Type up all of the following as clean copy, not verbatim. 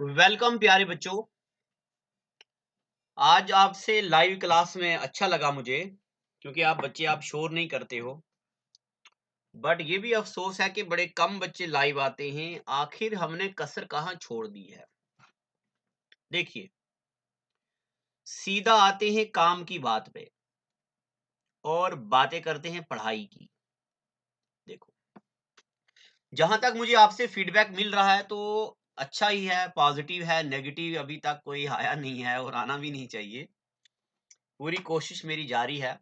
Welcome प्यारे बच्चों। आज आपसे लाइव क्लास में अच्छा लगा मुझे क्योंकि आप शोर नहीं करते हो। बट ये भी अफसोस है कि बड़े कम बच्चे लाइव आते हैं। आखिर हमने कसर कहाँ छोड़ दी है। देखिए, सीधा आते हैं काम की बात पे और बातें करते हैं पढ़ाई की। देखो, जहां तक मुझे आपसे फीडबैक मिल रहा है तो अच्छा ही है, पॉजिटिव है। नेगेटिव अभी तक कोई आया नहीं है और आना भी नहीं चाहिए। पूरी कोशिश मेरी जारी है।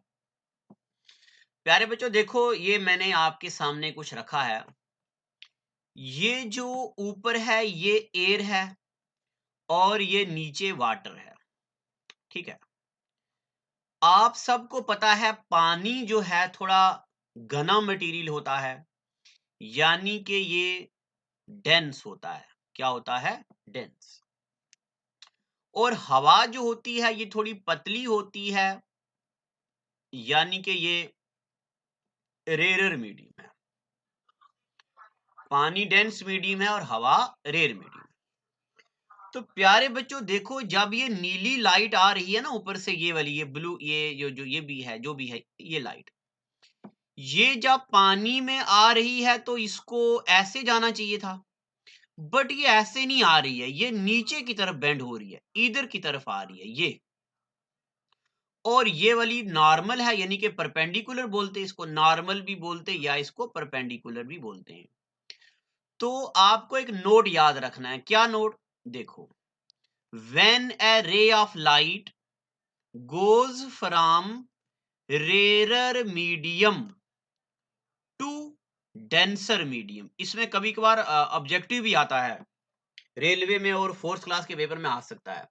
प्यारे बच्चों, देखो, ये मैंने आपके सामने कुछ रखा है। ये जो ऊपर है ये एयर है और ये नीचे वाटर है। ठीक है। आप सबको पता है पानी जो है थोड़ा घना मटेरियल होता है, यानी कि ये डेंस होता है। क्या होता है? डेंस। और हवा जो होती है ये थोड़ी पतली होती है, यानी कि ये रेयर मीडियम है। पानी डेंस मीडियम है और हवा रेयर मीडियम। तो प्यारे बच्चों देखो, जब ये नीली लाइट आ रही है ना ऊपर से, ये वाली, ये ब्लू, ये जो ये भी है, जो भी है ये लाइट, ये जब पानी में आ रही है तो इसको ऐसे जाना चाहिए था। बट ये ऐसे नहीं आ रही है, ये नीचे की तरफ बेंड हो रही है, इधर की तरफ आ रही है ये। और ये वाली नॉर्मल है, यानी कि परपेंडिकुलर बोलते हैं इसको, नॉर्मल भी बोलते हैं या इसको परपेंडिकुलर भी बोलते हैं। तो आपको एक नोट याद रखना है। क्या नोट? देखो, when a ray of light goes from rarer medium to denser medium, इसमें कभी कभार ऑब्जेक्टिव भी आता है, रेलवे में और फोर्थ क्लास के पेपर में आ सकता है।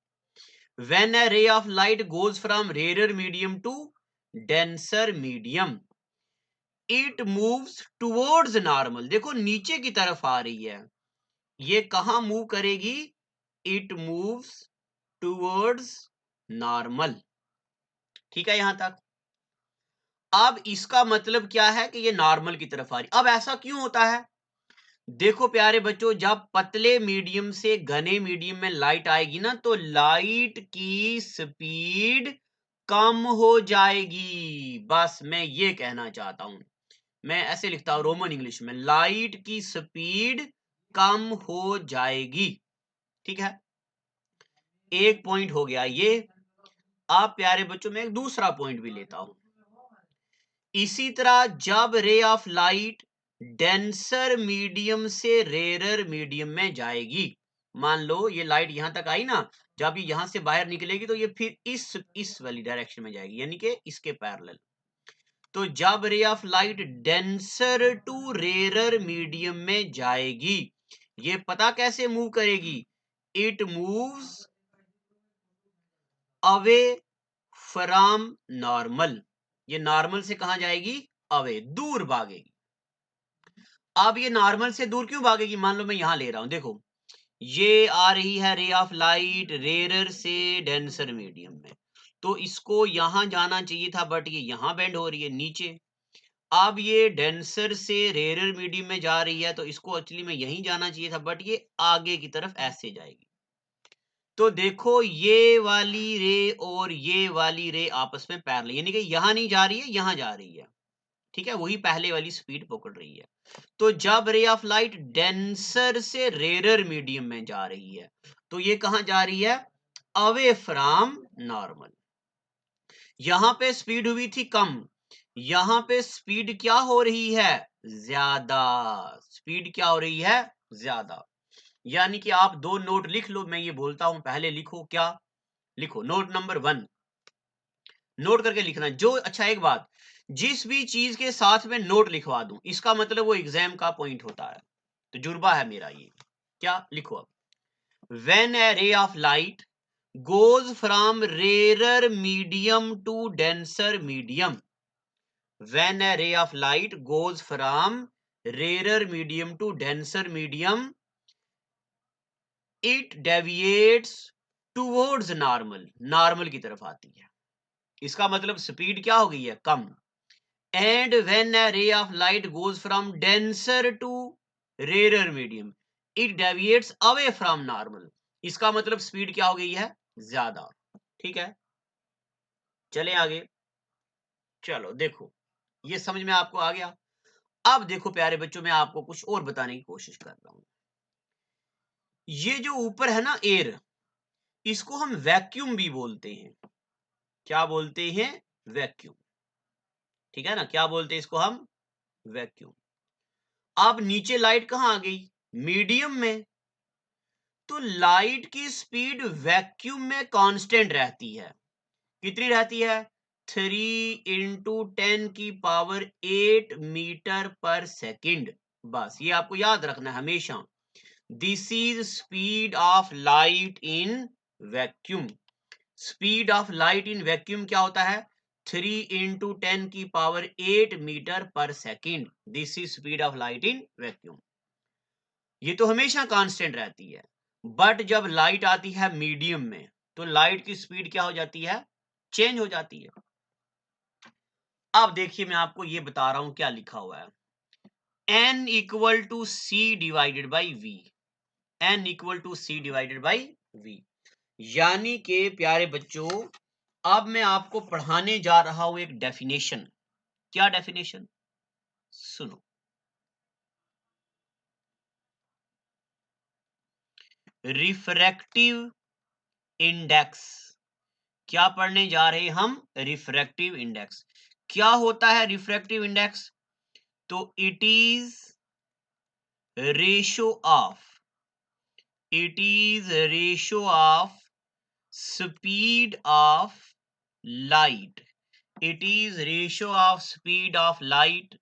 when a ray of light goes from rarer medium to denser medium it moves towards normal। देखो, नीचे की तरफ आ रही है, ये कहां मूव करेगी? it moves towards normal। ठीक है यहां तक? अब इसका मतलब क्या है कि ये नॉर्मल की तरफ आ रही। अब ऐसा क्यों होता है? देखो प्यारे बच्चों, जब पतले मीडियम से घने मीडियम में लाइट आएगी ना तो लाइट की स्पीड कम हो जाएगी। बस मैं ये कहना चाहता हूं। मैं ऐसे लिखता हूं रोमन इंग्लिश में, लाइट की स्पीड कम हो जाएगी। ठीक है, एक पॉइंट हो गया ये। अब प्यारे बच्चों, मैं एक दूसरा पॉइंट भी लेता हूं। इसी तरह जब ray of light denser medium से रेयर मीडियम में जाएगी, मान लो ये लाइट यहां तक आई ना, जब ये यहां से बाहर निकलेगी तो ये फिर इस वाली डायरेक्शन में जाएगी, यानी कि इसके पैरेलल। तो जब ray of light denser to rare medium में जाएगी, ये पता कैसे मूव करेगी? It moves away from normal. ये नॉर्मल से कहां जाएगी? अवे, दूर भागेगी। अब ये नॉर्मल से दूर क्यों भागेगी? मान लो मैं यहां ले रहा हूं, देखो, ये आ रही है रे ऑफ लाइट रेयर से डेंसर मीडियम में, तो इसको यहां जाना चाहिए था, बट ये यहां बेंड हो रही है नीचे। अब ये डेंसर से रेयर मीडियम में जा रही है तो इसको एक्चुअली में यहीं जाना चाहिए था, बट ये आगे की तरफ ऐसे जाएगी। तो देखो, ये वाली रे और ये वाली रे आपस में पैरेलल, यानी कि यहां नहीं जा रही है, यहां जा रही है। ठीक है, वही पहले वाली स्पीड पकड़ रही है। तो जब रे ऑफ लाइट डेंसर से रेयर मीडियम में जा रही है तो ये कहां जा रही है? Away from normal. यहां पे स्पीड हुई थी कम, यहां पे स्पीड क्या हो रही है? ज्यादा। स्पीड क्या हो रही है? ज्यादा। यानी कि आप दो नोट लिख लो, मैं ये बोलता हूं, पहले लिखो। क्या लिखो? नोट नंबर 1 नोट करके लिखना। जो, अच्छा एक बात, जिस भी चीज के साथ में नोट लिखवा दूं इसका मतलब वो एग्जाम का पॉइंट होता है, तजुर्बा है मेरा ये। क्या लिखो अब? When a ray of light goes from rare medium to denser medium, when a ray of light goes from rare medium to denser medium it deviates towards normal, normal की तरफ आती है। इसका मतलब स्पीड क्या हो गई है? कम। And when a ray of light goes from denser to rarer medium, it deviates away from normal। इसका मतलब स्पीड क्या हो गई है, ज्यादा। ठीक है, चलें आगे। चलो देखो, ये समझ में आपको आ गया। अब देखो प्यारे बच्चों, मैं आपको कुछ और बताने की कोशिश कर रहा हूं। ये जो ऊपर है ना एयर, इसको हम वैक्यूम भी बोलते हैं। क्या बोलते हैं, वैक्यूम। ठीक है ना, क्या बोलते हैं इसको हम, वैक्यूम। अब नीचे लाइट कहां आ गई, मीडियम में। तो लाइट की स्पीड वैक्यूम में कांस्टेंट रहती है। कितनी रहती है, 3 × 10⁸ मीटर पर सेकंड। बस ये आपको याद रखना है हमेशा। This is speed of light in vacuum. Speed of light in vacuum क्या होता है, 3 × 10⁸ मीटर पर second. This is speed of light in vacuum. ये तो हमेशा कांस्टेंट रहती है, बट जब लाइट आती है मीडियम में, तो लाइट की स्पीड क्या हो जाती है, चेंज हो जाती है। अब देखिए, मैं आपको ये बता रहा हूं क्या लिखा हुआ है, n equal to c divided by v. n equal to c divided by v, यानी कि प्यारे बच्चों, अब मैं आपको पढ़ाने जा रहा हूं एक डेफिनेशन। क्या डेफिनेशन, सुनो। Refractive index. क्या पढ़ने जा रहे हैं हम, रिफ्रैक्टिव इंडेक्स। क्या होता है रिफ्रैक्टिव इंडेक्स, तो it is ratio of, it is a ratio of speed of light. It is ratio of speed of light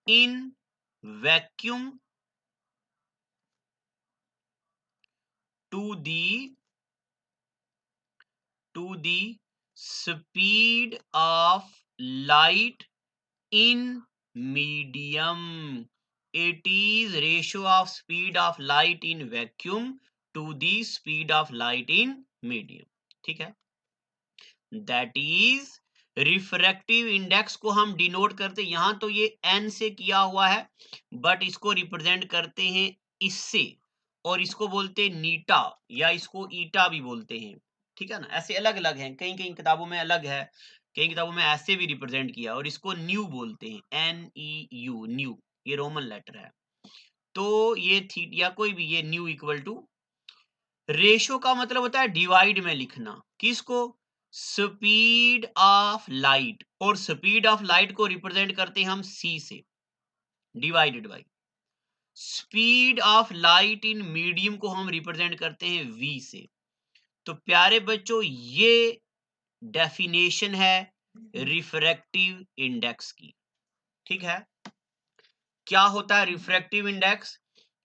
in vacuum to the speed of light in medium. It is ratio of speed of light in vacuum to the speed of light in medium. ठीक है, that is refractive index को हम denote करते, यहां तो ये N से किया हुआ है, बट इसको रिप्रेजेंट करते हैं इससे, और इसको बोलते हैं नीटा, या इसको ईटा भी बोलते हैं। ठीक है ना, ऐसे अलग अलग हैं, कई कई किताबों में अलग है, कई किताबों में ऐसे भी रिप्रेजेंट किया, और इसको न्यू बोलते हैं, NEU, न्यू, ये रोमन लेटर है। तो ये थीटा या कोई भी, ये न्यू इक्वल टू, रेशो का मतलब होता है डिवाइड में लिखना, किसको, स्पीड ऑफ लाइट, और स्पीड ऑफ लाइट को रिप्रेजेंट करते हैं हम c से, divided by speed of light in medium को हम रिप्रेजेंट करते हैं v से। तो प्यारे बच्चों, ये डेफिनेशन है रिफ्रैक्टिव इंडेक्स की। ठीक है, क्या होता है refractive index,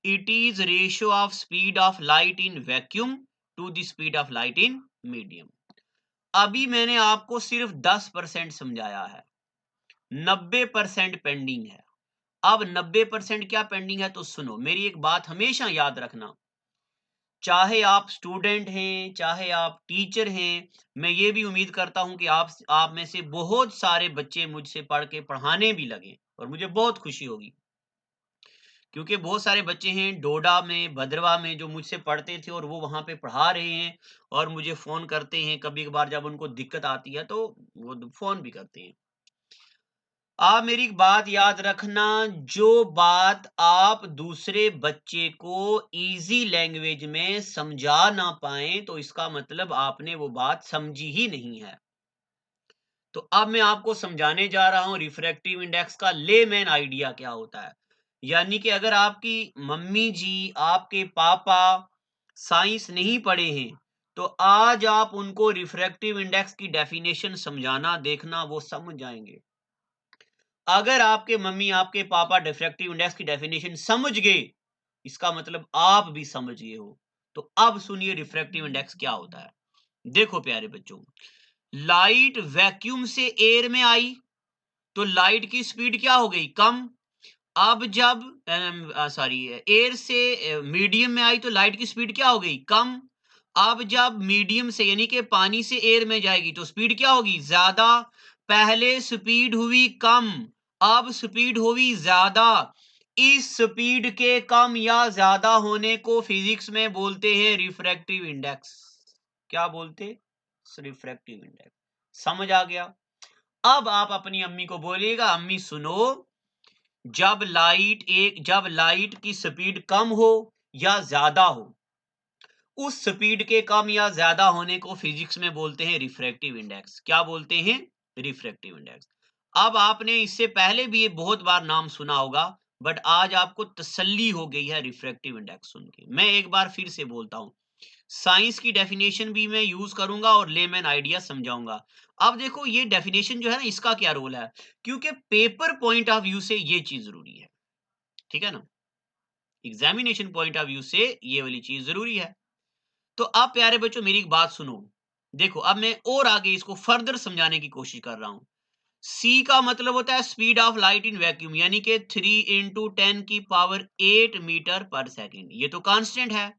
it is ratio of speed of light in vacuum to the speed of light in medium. अभी मैंने आपको सिर्फ 10% समझाया है, 90% पेंडिंग है। अब 90% क्या पेंडिंग है, तो सुनो, मेरी एक बात हमेशा याद रखना, चाहे आप स्टूडेंट हैं, चाहे आप टीचर हैं, मैं ये भी उम्मीद करता हूं कि आप में से बहुत सारे बच्चे मुझसे पढ़ के पढ़ाने भी लगे, और मुझे बहुत खुशी होगी, क्योंकि बहुत सारे बच्चे हैं डोडा में, भद्रवा में, जो मुझसे पढ़ते थे और वो वहाँ पे पढ़ा रहे हैं, और मुझे फ़ोन करते हैं कभी-कभार, जब उनको दिक्कत आती है तो वो फ़ोन भी करते हैं। आप मेरी एक बात याद रखना, जो बात आप दूसरे बच्चे को ईज़ी लैंग्वेज में समझा ना पाएँ, तो इसका मतलब आपने वो बात समझी ही नहीं है। तो अब मैं आपको समझाने जा रहा हूँ रिफ्रैक्टिव इंडेक्स का लेमैन आइडिया क्या होता है। यानी कि अगर आपकी मम्मी जी, आपके पापा साइंस नहीं पढ़े हैं, तो आज आप उनको रिफ्रैक्टिव इंडेक्स की डेफिनेशन समझाना, देखना वो समझ जाएंगे। अगर आपके मम्मी, आपके पापा रिफ्रैक्टिव इंडेक्स की डेफिनेशन समझ गए, इसका मतलब आप भी समझ गए हो। तो अब सुनिए रिफ्रैक्टिव इंडेक्स क्या होता है। देखो प्यारे बच्चों, लाइट वैक्यूम से एयर में आई, तो लाइट की स्पीड क्या हो गई, कम। अब जब एयर से मीडियम में आई, तो लाइट की स्पीड क्या हो गई, कम। अब जब मीडियम से यानी कि पानी से एयर में जाएगी, तो स्पीड क्या होगी, ज्यादा। पहले स्पीड हुई कम, अब स्पीड हुई ज्यादा। इस स्पीड के कम या ज्यादा होने को फिजिक्स में बोलते हैं रिफ्रैक्टिव इंडेक्स। क्या बोलते? Refractive index. समझ आ गया? अब आप अपनी अम्मी को बोलिएगा, अम्मी सुनो, जब लाइट की स्पीड कम हो या ज्यादा हो, उस स्पीड के कम या ज्यादा होने को फिजिक्स में बोलते हैं रिफ्रैक्टिव इंडेक्स। क्या बोलते हैं? Refractive index. अब आपने इससे पहले भी ये बहुत बार नाम सुना होगा, बट आज आपको तसल्ली हो गई है रिफ्रैक्टिव इंडेक्स सुन के। मैं एक बार फिर से बोलता हूं, साइंस की डेफिनेशन भी मैं यूज करूंगा और लेमैन आइडिया समझाऊंगा। अब देखो ये डेफिनेशन जो है ना, इसका क्या रोल है, क्योंकि पेपर पॉइंट ऑफ व्यू से ये चीज जरूरी है, ठीक है ना, एग्जामिनेशन पॉइंट ऑफ व्यू से ये वाली चीज जरूरी है। तो आप प्यारे बच्चों मेरी एक बात सुनो, देखो अब मैं और आगे इसको फर्दर समझाने की कोशिश कर रहा हूं। सी का मतलब होता है speed of light in vacuum, यानी कि 3 × 10⁸ मीटर पर सेकेंड, ये तो कांस्टेंट है।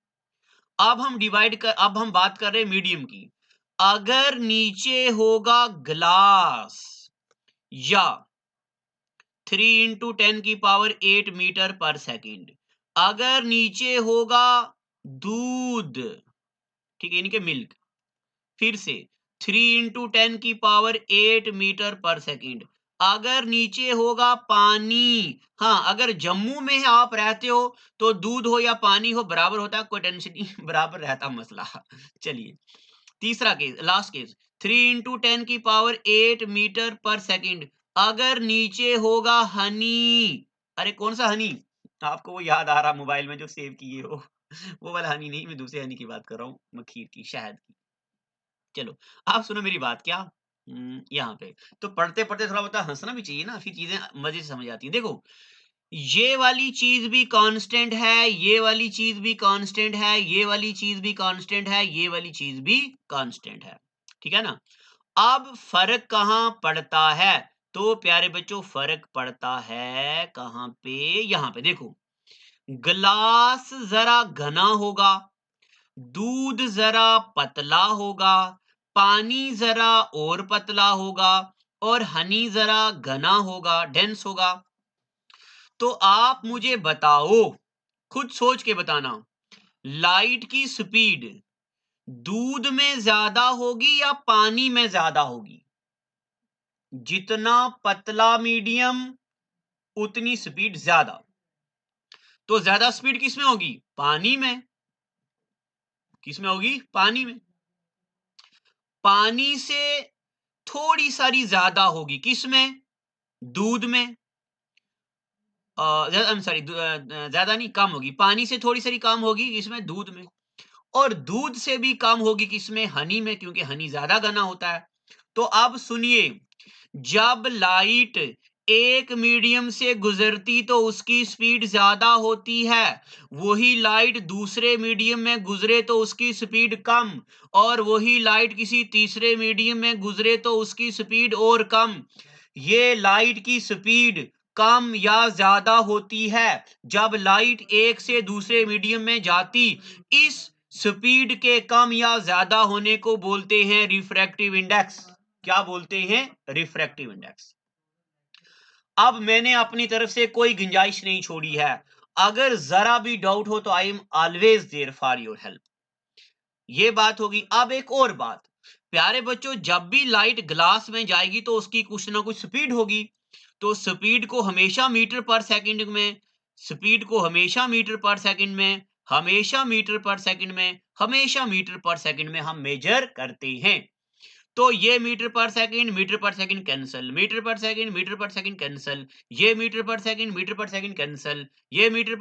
अब हम बात कर रहे हैं मीडियम की। अगर नीचे होगा ग्लास या 3 × 10⁸ मीटर पर सेकेंड, अगर नीचे होगा दूध, ठीक है, यानी कि मिल्क, फिर से 3 × 10⁸ मीटर पर सेकेंड, अगर नीचे होगा पानी, हाँ अगर जम्मू में आप रहते हो तो दूध हो या पानी हो बराबर होता है, कोई टेंशन नहीं, बराबर रहता मसला। चलिए तीसरा केस, लास्ट केस, 3 × 10⁸ मीटर पर सेकेंड, अगर नीचे होगा हनी। अरे कौन सा हनी? आपको वो याद आ रहा मोबाइल में जो सेव किए हो, वो वाला हनी नहीं, मैं दूसरे हनी की बात कर रहा हूँ, मखीर की, शहद की। चलो आप सुनो मेरी बात, क्या यहाँ पे तो पढ़ते पढ़ते थोड़ा बहुत हंसना भी चाहिए ना, फिर चीजें मजे से समझ आती हैं। देखो ये वाली चीज भी कांस्टेंट है, ये वाली चीज भी कांस्टेंट है, ये वाली चीज भी कांस्टेंट है, ये वाली चीज भी कांस्टेंट है, ठीक है ना। अब फर्क कहाँ पड़ता है? तो प्यारे बच्चों फर्क पड़ता है कहाँ पे? यहाँ पे देखो, ग्लास जरा घना होगा, दूध जरा पतला होगा, पानी जरा और पतला होगा, और हनी जरा घना होगा, डेंस होगा। तो आप मुझे बताओ, खुद सोच के बताना, लाइट की स्पीड दूध में ज्यादा होगी या पानी में ज्यादा होगी? जितना पतला मीडियम उतनी स्पीड ज्यादा। तो ज्यादा स्पीड किसमें होगी? पानी में। किसमें होगी? पानी में। पानी से थोड़ी सारी ज्यादा होगी किसमें? दूध में। सॉरी, ज्यादा नहीं, कम होगी, पानी से थोड़ी सारी कम होगी इसमें, दूध में। और दूध से भी कम होगी किसमें? हनी में, क्योंकि हनी ज्यादा घना होता है। तो अब सुनिए, जब लाइट एक मीडियम से गुजरती तो उसकी स्पीड ज्यादा होती है, वही लाइट दूसरे मीडियम में गुजरे तो उसकी स्पीड कम, और वही लाइट किसी तीसरे मीडियम में गुजरे तो उसकी स्पीड और कम। ये लाइट की स्पीड कम या ज्यादा होती है जब लाइट एक से दूसरे मीडियम में जाती। इस स्पीड के कम या ज्यादा होने को बोलते हैं रिफ्रैक्टिव इंडेक्स। क्या बोलते हैं? Refractive index. अब मैंने अपनी तरफ से कोई गुंजाइश नहीं छोड़ी है, अगर जरा भी डाउट हो तो I am always there for your help. ये बात होगी। अब एक और बात, प्यारे बच्चों, जब भी लाइट ग्लास में जाएगी तो उसकी कुछ ना कुछ स्पीड होगी। तो स्पीड को हमेशा मीटर पर सेकंड में, स्पीड को हमेशा मीटर पर सेकंड में, हमेशा मीटर पर सेकंड में, हमेशा मीटर पर सेकंड में हम मेजर करते हैं। तो ये मीटर पर सेकंड कैंसल, मीटर पर सेकंड कैंसल, ये मीटर पर सेकंड कैंसल, ये मीटर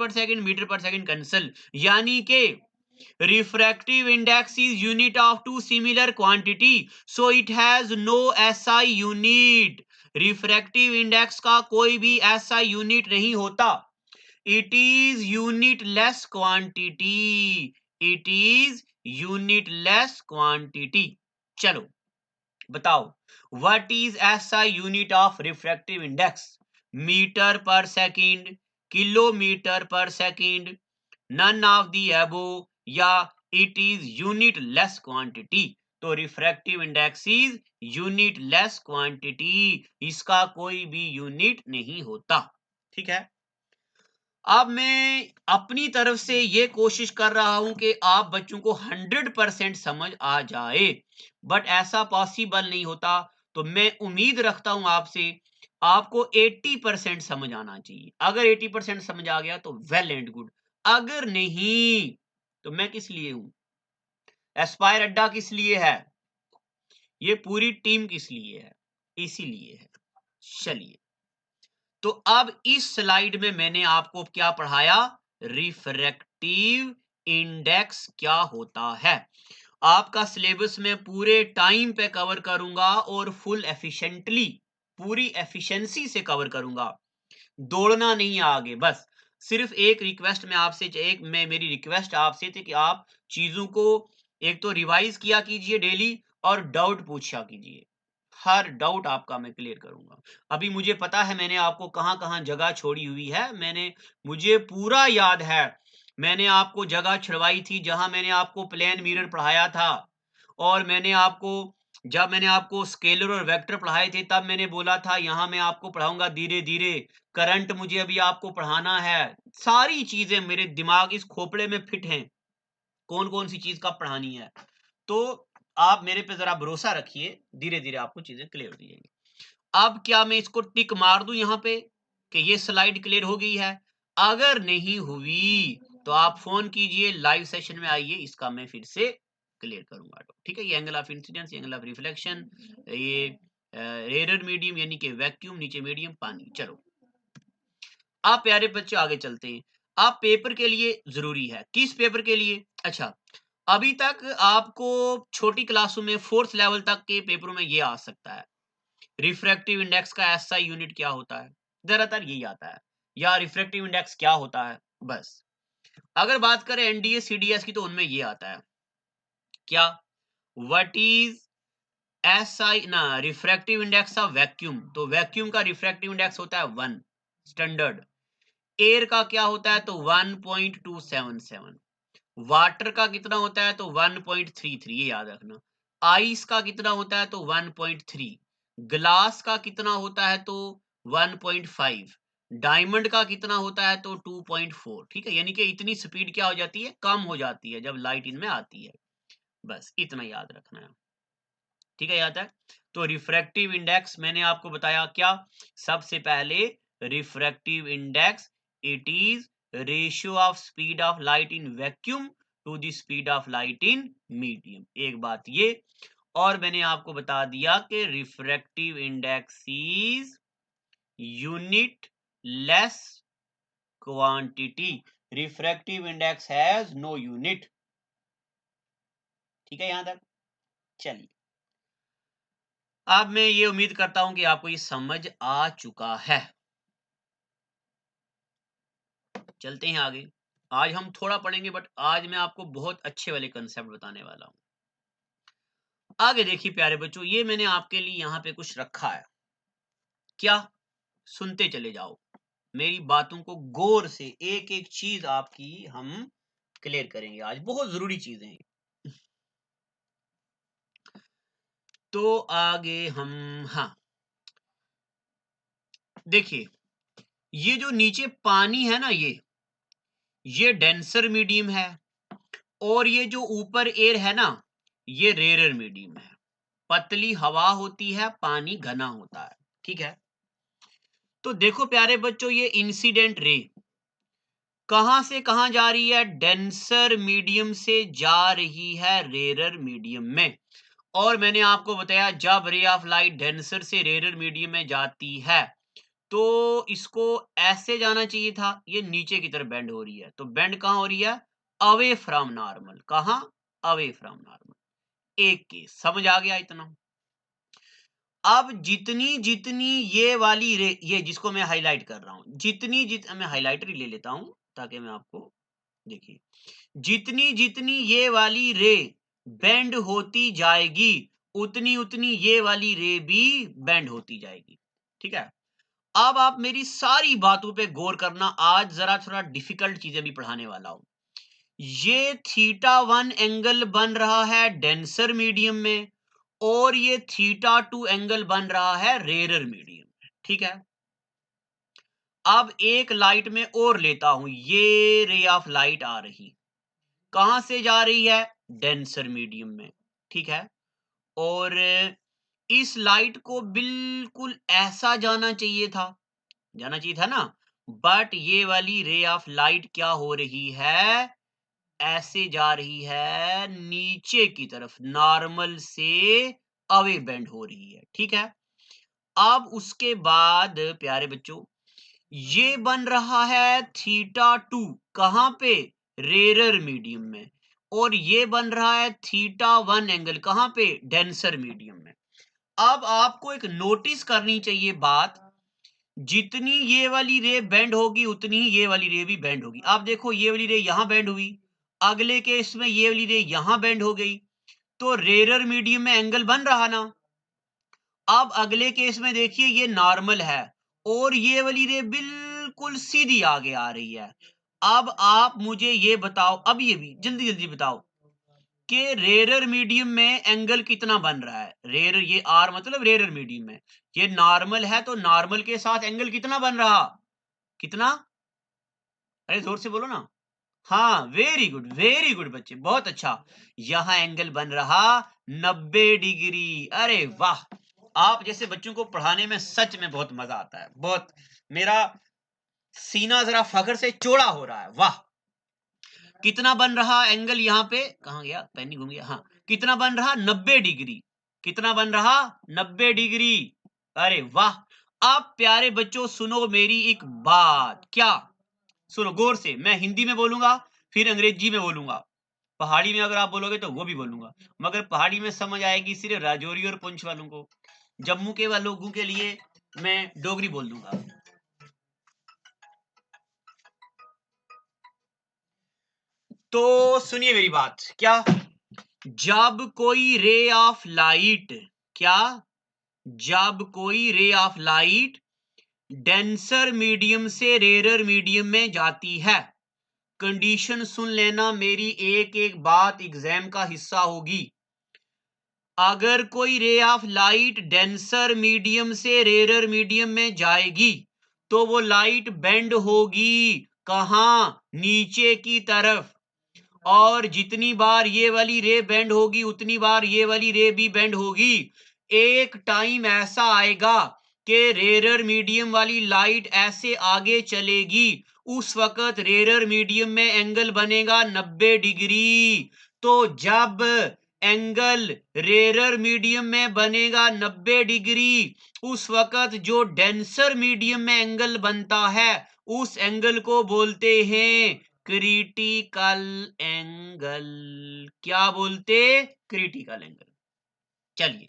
पर सेकंड कैंसल। यानी कि refractive index is unit of two similar quantity, so it has no SI unit। refractive index का कोई भी SI यूनिट नहीं होता। it is unitless quantity, it is unitless quantity। चलो बताओ, what is SI unit of refractive index? Metre पर second, kilometre पर second, none of the above, या it is unitless quantity। तो refractive index is unitless quantity, इसका कोई भी unit नहीं होता, ठीक है। अब मैं अपनी तरफ से ये कोशिश कर रहा हूं कि आप बच्चों को 100% समझ आ जाए, बट ऐसा पॉसिबल नहीं होता। तो मैं उम्मीद रखता हूं आपसे, आपको 80% समझ आना चाहिए। अगर 80% समझ आ गया तो वेल एंड गुड, अगर नहीं तो मैं किस लिए हूं, एस्पायर अड्डा किस लिए है, ये पूरी टीम किस लिए है, इसीलिए है। चलिए, तो अब इस स्लाइड में मैंने आपको क्या पढ़ाया, रिफ्रैक्टिव इंडेक्स क्या होता है। आपका सिलेबस में पूरे टाइम पे कवर करूंगा और फुल एफिशिएंटली, पूरी एफिशिएंसी से कवर करूंगा, दौड़ना नहीं है आगे। बस सिर्फ एक रिक्वेस्ट मैं आपसे, मेरी रिक्वेस्ट आपसे थी कि आप चीजों को एक तो रिवाइज किया कीजिए डेली, और डाउट पूछा कीजिए। हर डाउट आपका मैं क्लियर करूंगा। अभी मुझे पता है मैंने आपको कहां कहां जगह छोड़ी हुई है, मुझे पूरा याद है। मैंने आपको जगह छुड़वाई थी जहां मैंने आपको प्लेन मिरर पढ़ाया था, और जब मैंने आपको स्केलर और वेक्टर पढ़ाए थे तब मैंने बोला था यहां मैं आपको पढ़ाऊंगा धीरे धीरे। करंट मुझे अभी आपको पढ़ाना है। सारी चीजें मेरे दिमाग इस खोपड़े में फिट हैं, कौन कौन सी चीज कब पढ़ानी है। तो आप मेरे पे जरा भरोसा रखिए, धीरे धीरे आपको चीजें क्लियर हो जाएंगी। अब क्या मैं इसको टिक मार दूं यहाँ पे कि ये स्लाइड क्लियर हो गई है? अगर नहीं हुई तो आप फोन कीजिए, लाइव सेशन में आइए, इसका मैं फिर से क्लियर करूंगा। ठीक है, ये एंगल ऑफ इंसिडेंस, ये एंगल ऑफ रिफ्लेक्शन, ये एरर मीडियम यानी कि वैक्यूम, नीचे मीडियम पानी। चलो आप प्यारे बच्चों आगे चलते हैं। आप पेपर के लिए जरूरी है, किस पेपर के लिए? अच्छा, अभी तक आपको छोटी क्लासों में 4th लेवल तक के पेपरों में ये आ सकता है, रिफ्रैक्टिव इंडेक्स का एसआई यूनिट क्या होता है, ज्यादातर यही आता है, या रिफ्रैक्टिव इंडेक्स क्या होता है, बस। अगर बात करें एनडीए सीडीएस की तो उनमें ये आता है क्या, व्हाट इज एसआई ना, रिफ्रैक्टिव इंडेक्स ऑफ वैक्यूम, तो वैक्यूम का रिफ्रैक्टिव इंडेक्स होता है 1 स्टैंडर्ड। एयर का क्या होता है, तो 1.277। वाटर का कितना होता है, तो 1.33, ये याद रखना। आइस का कितना होता है, तो 1.3। ग्लास का कितना होता है, तो 1.5। डायमंड का कितना होता है, तो 2.4। ठीक है, यानी कि इतनी स्पीड क्या हो जाती है, कम हो जाती है जब लाइट इनमें आती है। बस इतना याद रखना है। ठीक है, याद है। तो रिफ्रैक्टिव इंडेक्स मैंने आपको बताया क्या, सबसे पहले refractive index, it is ratio of speed of light in vacuum to the speed of light in medium. एक बात ये, और मैंने आपको बता दिया कि refractive index is unitless quantity, refractive index has no unit. ठीक है यहां तक? चलिए, अब मैं ये उम्मीद करता हूं कि आपको ये समझ आ चुका है। चलते हैं आगे। आज हम थोड़ा पढ़ेंगे, बट आज मैं आपको बहुत अच्छे वाले कंसेप्ट बताने वाला हूं। आगे देखिए प्यारे बच्चों, ये मैंने आपके लिए यहाँ पे कुछ रखा है, क्या? सुनते चले जाओ, मेरी बातों को गौर से, एक एक चीज आपकी हम क्लियर करेंगे आज, बहुत जरूरी चीजें हैं। तो आगे हम, हाँ देखिए, ये जो नीचे पानी है ना, ये डेंसर मीडियम है, और ये जो ऊपर एयर है ना, ये रेयर मीडियम है। पतली हवा होती है, पानी घना होता है। ठीक है, तो देखो प्यारे बच्चों, ये इंसिडेंट रे कहां से कहां जा रही है, डेंसर मीडियम से जा रही है रेयर मीडियम में। और मैंने आपको बताया जब रे ऑफ लाइट डेंसर से रेयर मीडियम में जाती है तो इसको ऐसे जाना चाहिए था, ये नीचे की तरफ बेंड हो रही है, तो बेंड कहां हो रही है, अवे फ्रॉम नॉर्मल। कहां? Away from normal. एक केस समझ आ गया इतना। अब जितनी जितनी ये वाली रे, ये जिसको मैं हाईलाइट कर रहा हूं, मैं हाईलाइटर ही ले लेता हूं ताकि मैं आपको, देखिए, जितनी जितनी ये वाली रे बेंड होती जाएगी, उतनी उतनी ये वाली रे भी बेंड होती जाएगी। ठीक है, अब आप मेरी सारी बातों पे गौर करना, आज जरा थोड़ा डिफिकल्ट चीजें भी पढ़ाने वाला हूं। ये थीटा 1 एंगल बन रहा है डेंसर मीडियम में, और ये थीटा 2 एंगल बन रहा है रेयर मीडियम में। ठीक है, अब एक लाइट में और लेता हूं, ये रे ऑफ लाइट आ रही, कहां से जा रही है? डेंसर मीडियम में, ठीक है। और इस लाइट को बिल्कुल ऐसा जाना चाहिए था ना, बट ये वाली रे ऑफ लाइट क्या हो रही है? ऐसे जा रही है नीचे की तरफ, नॉर्मल से अवे बेंड हो रही है, ठीक है। अब उसके बाद प्यारे बच्चों, ये बन रहा है थीटा टू, कहां पे? रेरर मीडियम में। और ये बन रहा है थीटा वन एंगल, कहां पे? डेंसर मीडियम में। अब आपको एक नोटिस करनी चाहिए बात, जितनी ये वाली रे बेंड होगी उतनी ही ये वाली रे भी बेंड होगी। आप देखो, ये वाली रे यहां बेंड हुई, अगले केस में ये वाली रे यहां बेंड हो गई, तो रेरर मीडियम में एंगल बन रहा ना। अब अगले केस में देखिए, ये नॉर्मल है और ये वाली रे बिल्कुल सीधी आगे आ रही है। अब आप मुझे ये बताओ, अब ये भी जल्दी जल्दी बताओ कि रेरर मीडियम में एंगल कितना बन रहा है? रेरर, ये आर मतलब रेरर मीडियम में, ये नॉर्मल है, तो नॉर्मल के साथ एंगल कितना बन रहा? कितना? अरे जोर से बोलो ना। हाँ, वेरी गुड बच्चे, बहुत अच्छा। यहां एंगल बन रहा 90 डिग्री। अरे वाह, आप जैसे बच्चों को पढ़ाने में सच में बहुत मजा आता है, बहुत। मेरा सीना जरा फख्र से चौड़ा हो रहा है, वाह। कितना बन रहा एंगल यहाँ पे? कहां गया पेन? ही घूम गया। हाँ, कितना बन रहा? 90 डिग्री। कितना बन रहा? 90 डिग्री। अरे वाह। अब प्यारे बच्चों सुनो मेरी एक बात, क्या? सुनो गौर से, मैं हिंदी में बोलूंगा, फिर अंग्रेजी में बोलूंगा, पहाड़ी में अगर आप बोलोगे तो वो भी बोलूंगा, मगर पहाड़ी में समझ आएगी सिर्फ राजौरी और पुंछ वालों को। जम्मू के वालों के लिए मैं डोगरी बोल दूंगा। तो सुनिए मेरी बात, क्या? जब कोई रे ऑफ लाइट, क्या? जब कोई रे ऑफ लाइट डेंसर मीडियम से रेरर मीडियम में जाती है, कंडीशन सुन लेना, मेरी एक एक बात एग्जाम का हिस्सा होगी। अगर कोई रे ऑफ लाइट डेंसर मीडियम से रेरर मीडियम में जाएगी तो वो लाइट बेंड होगी, कहां? नीचे की तरफ। और जितनी बार ये वाली रे बेंड होगी उतनी बार ये वाली रे भी बेंड होगी। एक टाइम ऐसा आएगा कि रेरर मीडियम वाली लाइट ऐसे आगे चलेगी, उस वक्त रेरर मीडियम में एंगल बनेगा 90 डिग्री। तो जब एंगल रेरर मीडियम में बनेगा 90 डिग्री, उस वक्त जो डेंसर मीडियम में एंगल बनता है उस एंगल को बोलते हैं क्रिटिकल एंगल। क्या बोलते? Critical angle. चलिए,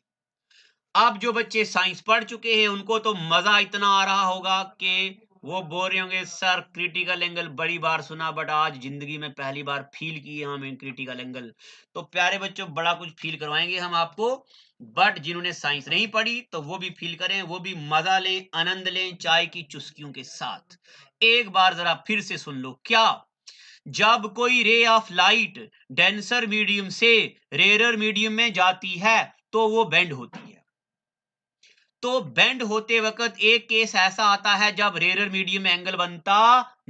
अब जो बच्चे साइंस पढ़ चुके हैं उनको तो मजा इतना आ रहा होगा कि वो बोल रहे होंगे सर क्रिटिकल एंगल बड़ी बार सुना, बट आज जिंदगी में पहली बार फील किए हम क्रिटिकल एंगल। तो प्यारे बच्चों, बड़ा कुछ फील करवाएंगे हम आपको, बट जिन्होंने साइंस नहीं पढ़ी तो वो भी फील करें, वो भी मजा लें, आनंद लें चाय की चुस्कियों के साथ। एक बार जरा फिर से सुन लो, क्या? जब कोई रे ऑफ लाइट डेंसर मीडियम से रेरर मीडियम में जाती है तो वो बेंड होती है। तो बेंड होते वक्त एक केस ऐसा आता है जब रेरर मीडियम में एंगल बनता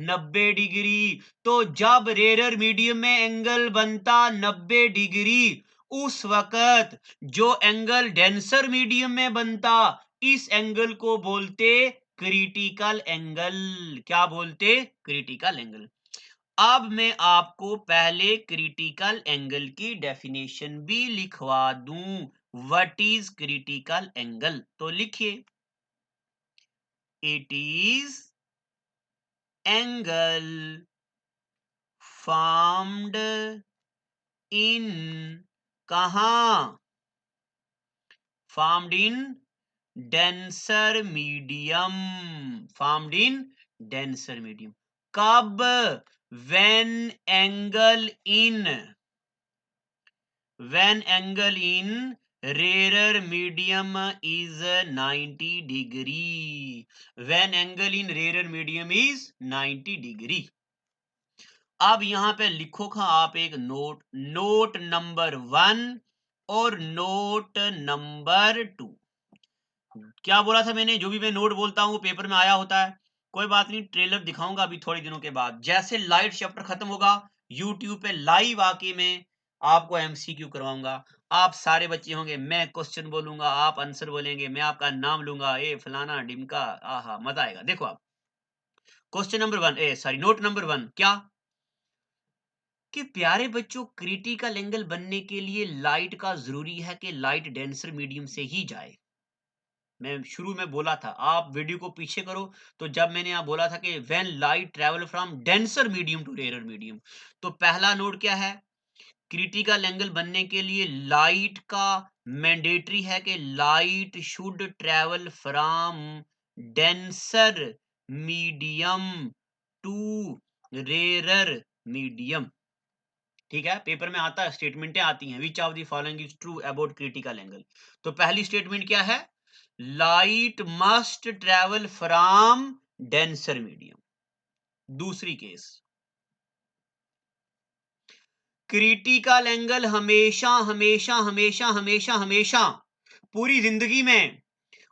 90 डिग्री। तो जब रेरर मीडियम में एंगल बनता 90 डिग्री, उस वक्त जो एंगल डेंसर मीडियम में बनता, इस एंगल को बोलते क्रिटिकल एंगल। क्या बोलते? Critical angle. अब मैं आपको पहले क्रिटिकल एंगल की डेफिनेशन भी लिखवा दूं। What is critical angle? तो लिखिए, it is angle formed in, कहां? Formed in denser medium. Formed in denser medium. कब? When angle in, when angle in rarer medium is 90 degree, when angle in rarer medium is 90 degree। अब यहां पे लिखो खा आप एक नोट, नोट नंबर 1 और नोट नंबर 2। क्या बोला था मैंने? जो भी मैं नोट बोलता हूं पेपर में आया होता है। कोई बात नहीं, ट्रेलर दिखाऊंगा अभी थोड़े दिनों के बाद। जैसे लाइट चैप्टर खत्म होगा, यूट्यूब पे लाइव आके मैं आपको एमसीक्यू करवाऊंगा। आप सारे बच्चे होंगे, मैं क्वेश्चन बोलूंगा, आप आंसर बोलेंगे, मैं आपका नाम लूंगा, ए फलाना डिमका, आहा मजा आएगा। देखो आप, question number 1, sorry note number 1 क्या, कि प्यारे बच्चों क्रिटिकल एंगल बनने के लिए लाइट का जरूरी है कि लाइट डेंसर मीडियम से ही जाए। मैं शुरू में बोला था, आप वीडियो को पीछे करो, तो जब मैंने यहाँ बोला था कि when light travel from denser medium to rare medium, तो पहला नोट क्या है, क्रिटिकल एंगल बनने के लिए लाइट का मैंडेटरी है कि light should travel from denser medium to rare medium. ठीक है, पेपर में आता है, स्टेटमेंटें आती हैं, which of the following is true about critical angle. तो पहली स्टेटमेंट क्या है, light must travel from denser medium. दूसरी केस, क्रिटिकल एंगल हमेशा हमेशा हमेशा हमेशा हमेशा पूरी जिंदगी में,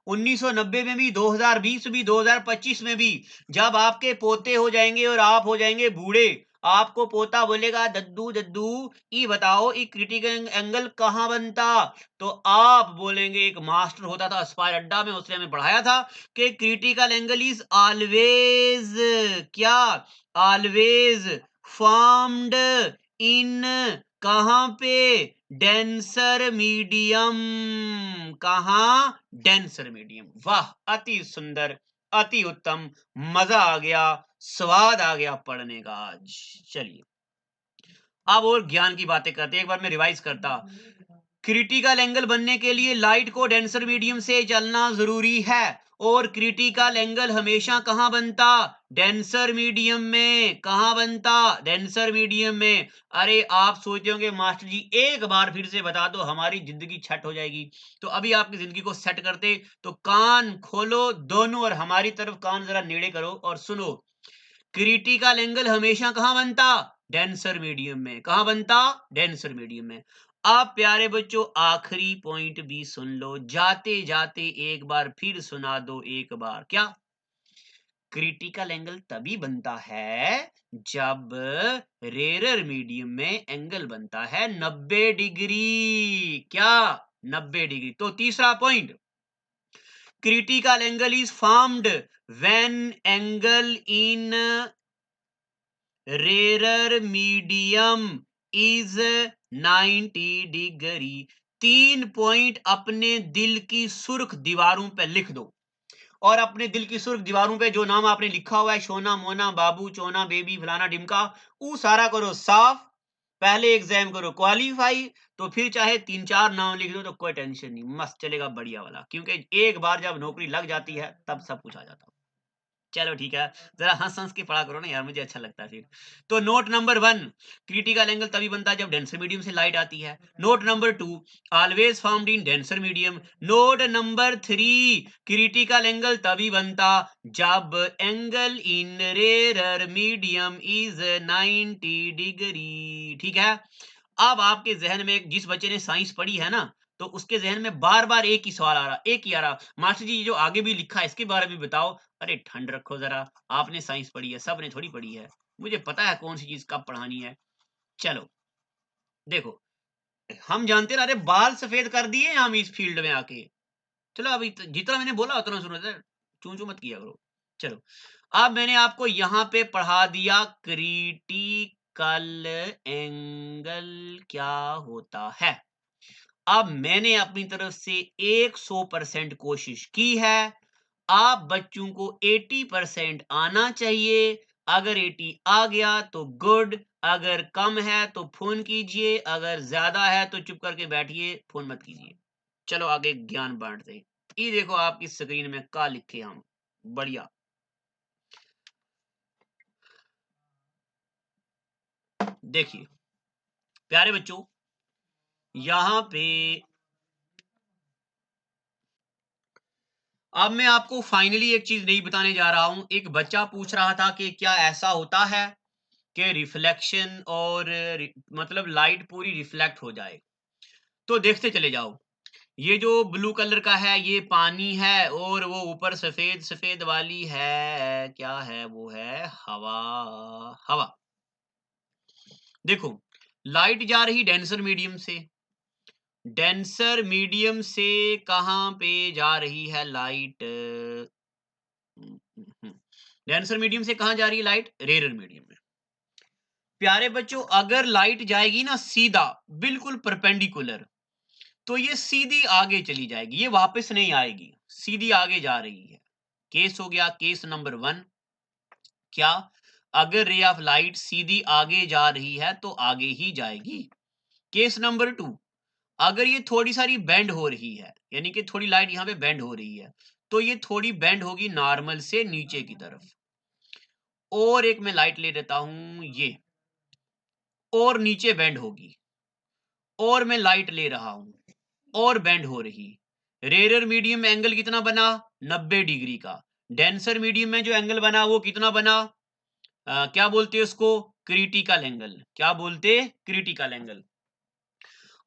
1990 में भी, 2020 में भी, 2025 में भी, जब आपके पोते हो जाएंगे और आप हो जाएंगे बूढ़े, आपको पोता बोलेगा, दद्दू दद्दू ये बताओ ये क्रिटिकल एंगल कहां बनता, तो आप बोलेंगे, एक मास्टर होता था अस्पायर अड्डा में, उसने हमें पढ़ाया था कि क्रिटिकल एंगल इज ऑलवेज क्या, ऑलवेज फॉर्म्ड इन, कहां पे, डेंसर मीडियम, कहां, डेंसर मीडियम। वाह, अति सुंदर, अति उत्तम, मजा आ गया, स्वाद आ गया पढ़ने का आज। चलिए अब और ज्ञान की बातें करते हैं, एक बार मैं रिवाइज करता। क्रिटिकल एंगल बनने के लिए लाइट को डेंसर मीडियम से चलना जरूरी है, और क्रिटिकल एंगल हमेशा कहां बनता, डेंसर मीडियम में। कहां बनता, डेंसर मीडियम में। अरे आप सोचते होंगे मास्टर जी एक बार फिर से बता दो, हमारी जिंदगी छट हो जाएगी। तो अभी आपकी जिंदगी को सेट करते, तो कान खोलो दोनों और हमारी तरफ कान जरा नेड़े करो और सुनो। क्रिटिकल एंगल हमेशा कहां बनता, डेंसर मीडियम में। कहां बनता, डेंसर मीडियम में। अब प्यारे बच्चों आखिरी पॉइंट भी सुन लो, जाते जाते एक बार फिर सुना दो एक बार, क्या, क्रिटिकल एंगल तभी बनता है जब रेरर मीडियम में एंगल बनता है 90 डिग्री, क्या, 90 डिग्री। तो तीसरा point, critical angle is formed when angle in rarer medium is 90 degree. 3 point अपने दिल की सुर्ख दीवारों पे लिख दो, और अपने दिल की सुर्ख दीवारों पे जो नाम आपने लिखा हुआ है, सोना मोना बाबू चोना बेबी फलाना डिमका, वो सारा करो साफ। पहले एग्जाम करो क्वालिफाई, तो फिर चाहे 3-4 नाम लिख दो तो कोई टेंशन नहीं, मस्त चलेगा बढ़िया वाला, क्योंकि एक बार जब नौकरी लग जाती है तब सब कुछ आ जाता है। चलो ठीक है, जरा हंस हंस के पढ़ा करो ना यार, मुझे अच्छा लगता है फिर। तो नोट नंबर 1, क्रिटिकल एंगल तभी बनता है जब डेंसर मीडियम से लाइट आती है। Note number 2, always found in denser medium. Note number 3, critical angle तभी बनता जब angle in rarer medium is 90 degree. ठीक है, अब आपके जहन में, जिस बच्चे ने साइंस पढ़ी है ना, तो उसके जहन में बार बार एक ही सवाल आ रहा, एक ही आ रहा, मास्टर जी ये जो आगे भी लिखा है इसके बारे में बताओ। अरे ठंड रखो जरा, आपने साइंस पढ़ी है, सबने थोड़ी पढ़ी है, मुझे पता है कौन सी चीज कब पढ़ानी है। चलो देखो, हम जानते रहे, बाल सफेद कर दिए हम इस फील्ड में आके। चलो अभी जितना मैंने बोला उतना सुनो, चू चू मत किया करो। चलो अब मैंने आपको यहाँ पे पढ़ा दिया क्रिटिकल एंगल क्या होता है। अब मैंने अपनी तरफ से 100% कोशिश की है, आप बच्चों को 80% आना चाहिए। अगर 80 आ गया तो गुड, अगर कम है तो फोन कीजिए, अगर ज्यादा है तो चुप करके बैठिए, फोन मत कीजिए। चलो आगे ज्ञान बांटते हैं। ये देखो आपकी स्क्रीन में क्या लिखे हम, बढ़िया। देखिए प्यारे बच्चों, यहां पे अब मैं आपको फाइनली एक चीज नहीं बताने जा रहा हूं। एक बच्चा पूछ रहा था कि क्या ऐसा होता है कि रिफ्लेक्शन और मतलब लाइट पूरी रिफ्लेक्ट हो जाए। तो देखते चले जाओ, ये जो ब्लू कलर का है ये पानी है और वो ऊपर सफेद सफेद वाली है, क्या है वो है हवा। हवा। देखो लाइट जा रही डेंसर मीडियम से, डेंसर मीडियम से कहां पे जा रही है लाइट? डेंसर मीडियम से कहां जा रही है लाइट? रेयर मीडियम में। प्यारे बच्चों अगर लाइट जाएगी ना सीधा बिल्कुल परपेंडिकुलर, तो ये सीधी आगे चली जाएगी, ये वापस नहीं आएगी, सीधी आगे जा रही है। केस हो गया केस नंबर 1। क्या? अगर रे ऑफ लाइट सीधी आगे जा रही है तो आगे ही जाएगी। केस नंबर 2, अगर ये थोड़ी सारी बेंड हो रही है, यानी कि थोड़ी लाइट यहाँ पे बेंड हो रही है, तो ये थोड़ी बेंड होगी नॉर्मल से नीचे की तरफ। और एक मैं लाइट ले लेता हूं ये, और नीचे बेंड होगी। और मैं लाइट ले रहा हूं और बेंड हो रही। रेयर मीडियम में एंगल कितना बना? 90 डिग्री का। डेंसर मीडियम में जो एंगल बना वो कितना बना? क्या बोलते हैं उसको? Critical angle. क्या बोलते? Critical angle.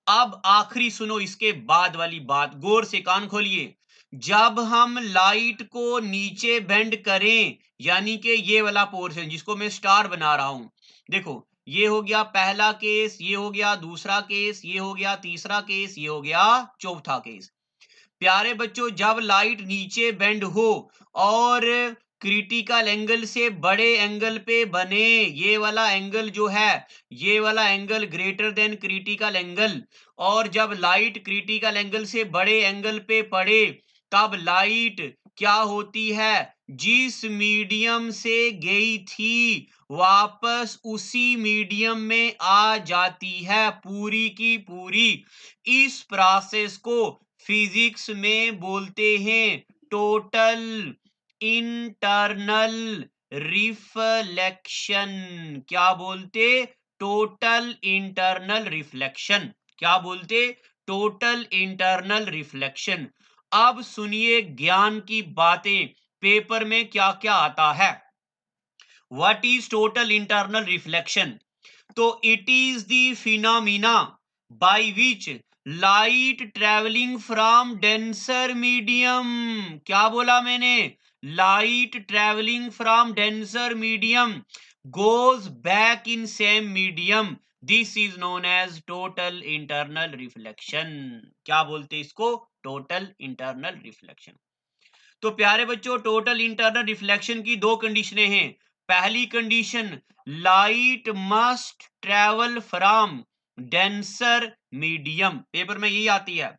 अब आखिरी सुनो इसके बाद वाली बात, गौर से कान खोलिए। जब हम लाइट को नीचे बेंड करें, यानी कि ये वाला पोर्शन जिसको मैं स्टार बना रहा हूं, देखो ये हो गया पहला केस, ये हो गया दूसरा केस, ये हो गया तीसरा केस, ये हो गया चौथा केस। प्यारे बच्चों जब लाइट नीचे बेंड हो और क्रिटिकल एंगल से बड़े एंगल पे बने, ये वाला एंगल जो है, ये वाला angle greater than critical angle, और जब लाइट क्रिटिकल एंगल से बड़े एंगल पे पड़े, तब लाइट क्या होती है? जिस मीडियम से गई थी वापस उसी मीडियम में आ जाती है, पूरी की पूरी। इस प्रोसेस को फिजिक्स में बोलते हैं टोटल इंटरनल रिफ्लेक्शन। क्या बोलते? Total internal reflection. क्या बोलते? Total internal reflection. अब सुनिए ज्ञान की बातें, पेपर में क्या क्या आता है। What is total internal reflection? तो it is the phenomena by which light travelling from denser medium, क्या बोला मैंने? Light travelling from denser medium goes back in same medium, this is known as total internal reflection. क्या बोलते इसको? Total internal reflection. तो प्यारे बच्चों total internal reflection की दो कंडीशनें हैं। पहली condition, light must travel from denser medium, paper में यही आती है,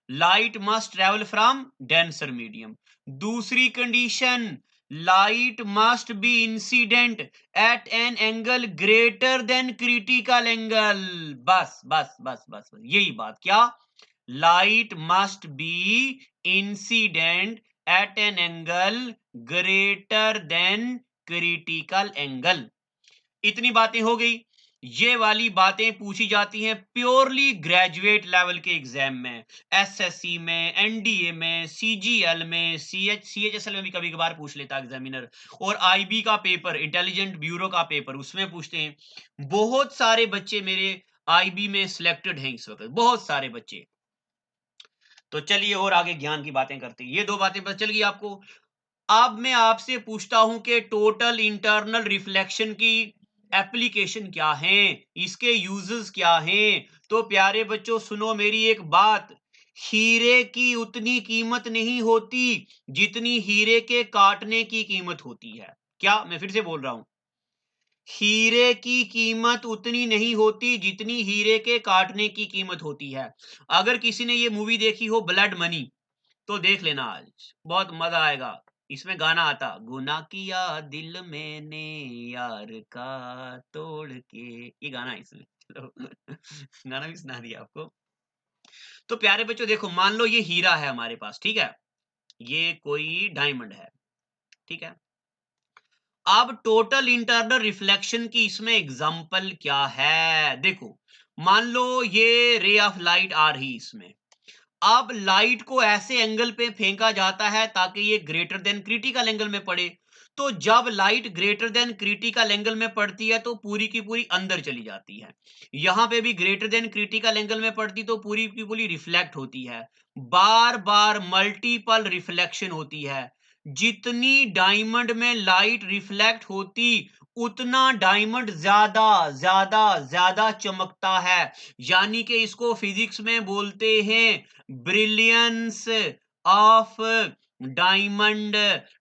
light must travel from denser medium. दूसरी condition, light must be incident at an angle greater than critical angle. बस बस बस बस बस यही बात। क्या? Light must be incident at an angle greater than critical angle. इतनी बातें हो गई। ये वाली बातें पूछी जाती हैं प्योरली ग्रेजुएट लेवल के एग्जाम में, एसएससी में, एनडीए में, सीजीएल में, सीएचएसएल में भी कभी कभार पूछ लेता एग्जामिनर, और आईबी का पेपर, इंटेलिजेंट ब्यूरो का पेपर, उसमें पूछते हैं। बहुत सारे बच्चे मेरे आईबी में सिलेक्टेड हैं इस वक्त, बहुत सारे बच्चे। तो चलिए और आगे ज्ञान की बातें करते हैं। ये दो बातें पता चल गई आपको। अब मैं आपसे पूछता हूं कि टोटल इंटरनल रिफ्लेक्शन की एप्लीकेशन क्या है, इसके यूजेस क्या हैं। तो प्यारे बच्चों सुनो मेरी एक बात, हीरे की उतनी कीमत नहीं होती जितनी हीरे के काटने की कीमत होती है। क्या? मैं फिर से बोल रहा हूं, हीरे की कीमत उतनी नहीं होती जितनी हीरे के काटने की कीमत होती है। अगर किसी ने ये मूवी देखी हो ब्लड मनी, तो देख लेना, आज बहुत मजा आएगा। इसमें गाना आता, गुनाह किया दिल मैंने यार का तोड़ के, ये गाना है इसमें। चलो गाना भी सुना दिया आपको। तो प्यारे बच्चों देखो, मान लो ये हीरा है हमारे पास, ठीक है, ये कोई डायमंड है, ठीक है। अब टोटल इंटरनल रिफ्लेक्शन की इसमें एग्जांपल क्या है? देखो मान लो ये रे ऑफ लाइट आ रही इसमें, अब लाइट को ऐसे एंगल पे फेंका जाता है ताकि ये ग्रेटर देन क्रिटिकल एंगल में पड़े। तो जब light greater than critical angle में पड़ती है तो पूरी की पूरी अंदर चली जाती है। यहां पे भी ग्रेटर देन क्रिटिकल एंगल में पड़ती तो पूरी की पूरी रिफ्लेक्ट होती है। बार बार मल्टीपल रिफ्लेक्शन होती है। जितनी डायमंड में लाइट रिफ्लेक्ट होती उतना डायमंड ज्यादा ज्यादा ज्यादा चमकता है। यानी कि इसको फिजिक्स में बोलते हैं ब्रिलियंस ऑफ डायमंड।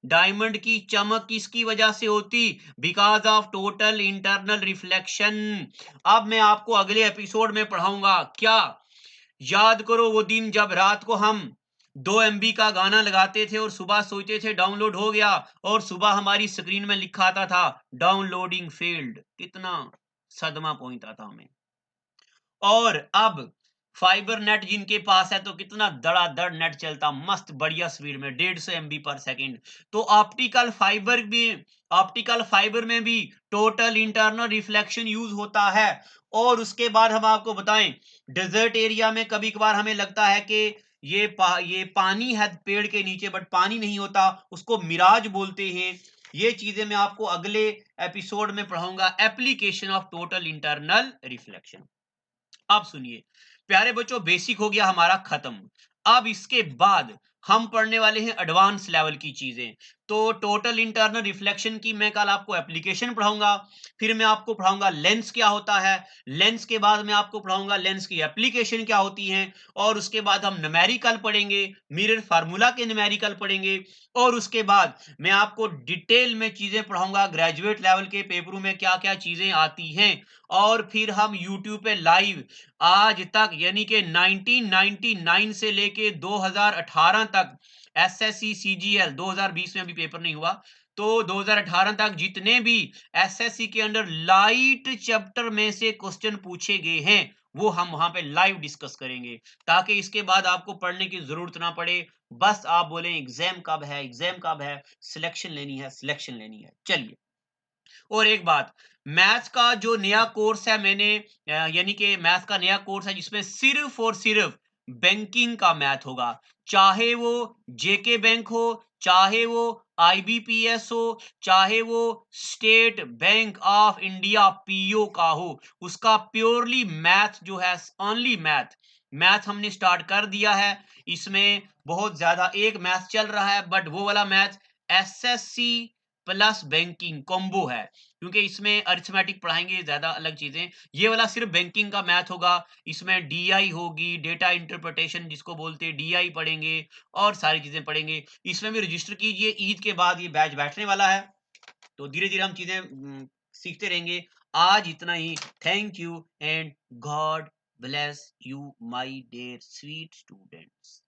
डायमंड की चमक किसकी वजह से होती? Because of total internal reflection. अब मैं आपको अगले एपिसोड में पढ़ाऊंगा क्या। याद करो वो दिन जब रात को हम 2 MB का गाना लगाते थे और सुबह सोचते थे डाउनलोड हो गया, और सुबह हमारी स्क्रीन में लिखा आता था डाउनलोडिंग फेल्ड। कितना सदमा पहुंचता था हमें। और अब फाइबर नेट जिनके पास है तो कितना धड़ाधड़ नेट चलता, मस्त बढ़िया स्पीड में 150 MB पर सेकंड। तो ऑप्टिकल फाइबर में भी टोटल इंटरनल रिफ्लेक्शन यूज होता है। और उसके बाद हम आपको बताएं, डेजर्ट एरिया में कभी कभार हमें लगता है कि ये पानी है पेड़ के नीचे, बट पानी नहीं होता, उसको मिराज बोलते हैं। ये चीजें मैं आपको अगले एपिसोड में पढ़ाऊंगा, application of total internal reflection. अब सुनिए प्यारे बच्चों, बेसिक हो गया हमारा खत्म। अब इसके बाद हम पढ़ने वाले हैं एडवांस लेवल की चीजें। तो टोटल इंटरनल रिफ्लेक्शन की मैं कल आपको एप्लीकेशन पढ़ाऊंगा, फिर मैं आपको पढ़ाऊंगा लेंस क्या होता है, लेंस के बाद मैं आपको पढ़ाऊंगा लेंस की एप्लीकेशन क्या होती है, और उसके बाद हम न्यूमेरिकल पढ़ेंगे, मिरर फार्मूला के न्यूमेरिकल पढ़ेंगे, और उसके बाद मैं आपको डिटेल में चीजें पढ़ाऊंगा ग्रेजुएट लेवल के पेपरों में क्या क्या चीजें आती हैं। और फिर हम यूट्यूब पे लाइव आज तक यानी कि 1999 से लेके 2018 तक एसएससी सीजीएल 2020 में अभी पेपर नहीं हुआ, तो 2018 तक जितने भी एसएससी के अंदर लाइट चैप्टर में से क्वेश्चन पूछे गए हैं वो हम वहां पे लाइव डिस्कस करेंगे, ताकि इसके बाद आपको पढ़ने की जरूरत ना पड़े। बस आप बोले एग्जाम कब है, एग्जाम कब है, सिलेक्शन लेनी है, सिलेक्शन लेनी है। चलिए, और एक बात, मैथ्स का जो नया कोर्स है मैंने यानी कि मैथ्स का नया कोर्स है जिसमें सिर्फ और सिर्फ बैंकिंग का मैथ होगा। चाहे वो जेके बैंक हो, चाहे वो आईबीपीएस हो, चाहे वो state bank of India PO का हो, उसका प्योरली मैथ जो है, ओनली मैथ। मैथ हमने स्टार्ट कर दिया है। इसमें बहुत ज्यादा एक मैथ चल रहा है, बट वो वाला math SSC plus banking combo है, क्योंकि इसमें अरिथमेटिक पढ़ाएंगे ज्यादा अलग चीजें। ये वाला सिर्फ बैंकिंग का मैथ होगा। इसमें डीआई होगी, डेटा इंटरप्रिटेशन जिसको बोलते हैं, डीआई पढ़ेंगे और सारी चीजें पढ़ेंगे। इसमें भी रजिस्टर कीजिए, ईद के बाद ये बैच बैठने वाला है, तो धीरे धीरे हम चीजें सीखते रहेंगे। आज इतना ही। Thank you and God bless you my dear sweet students.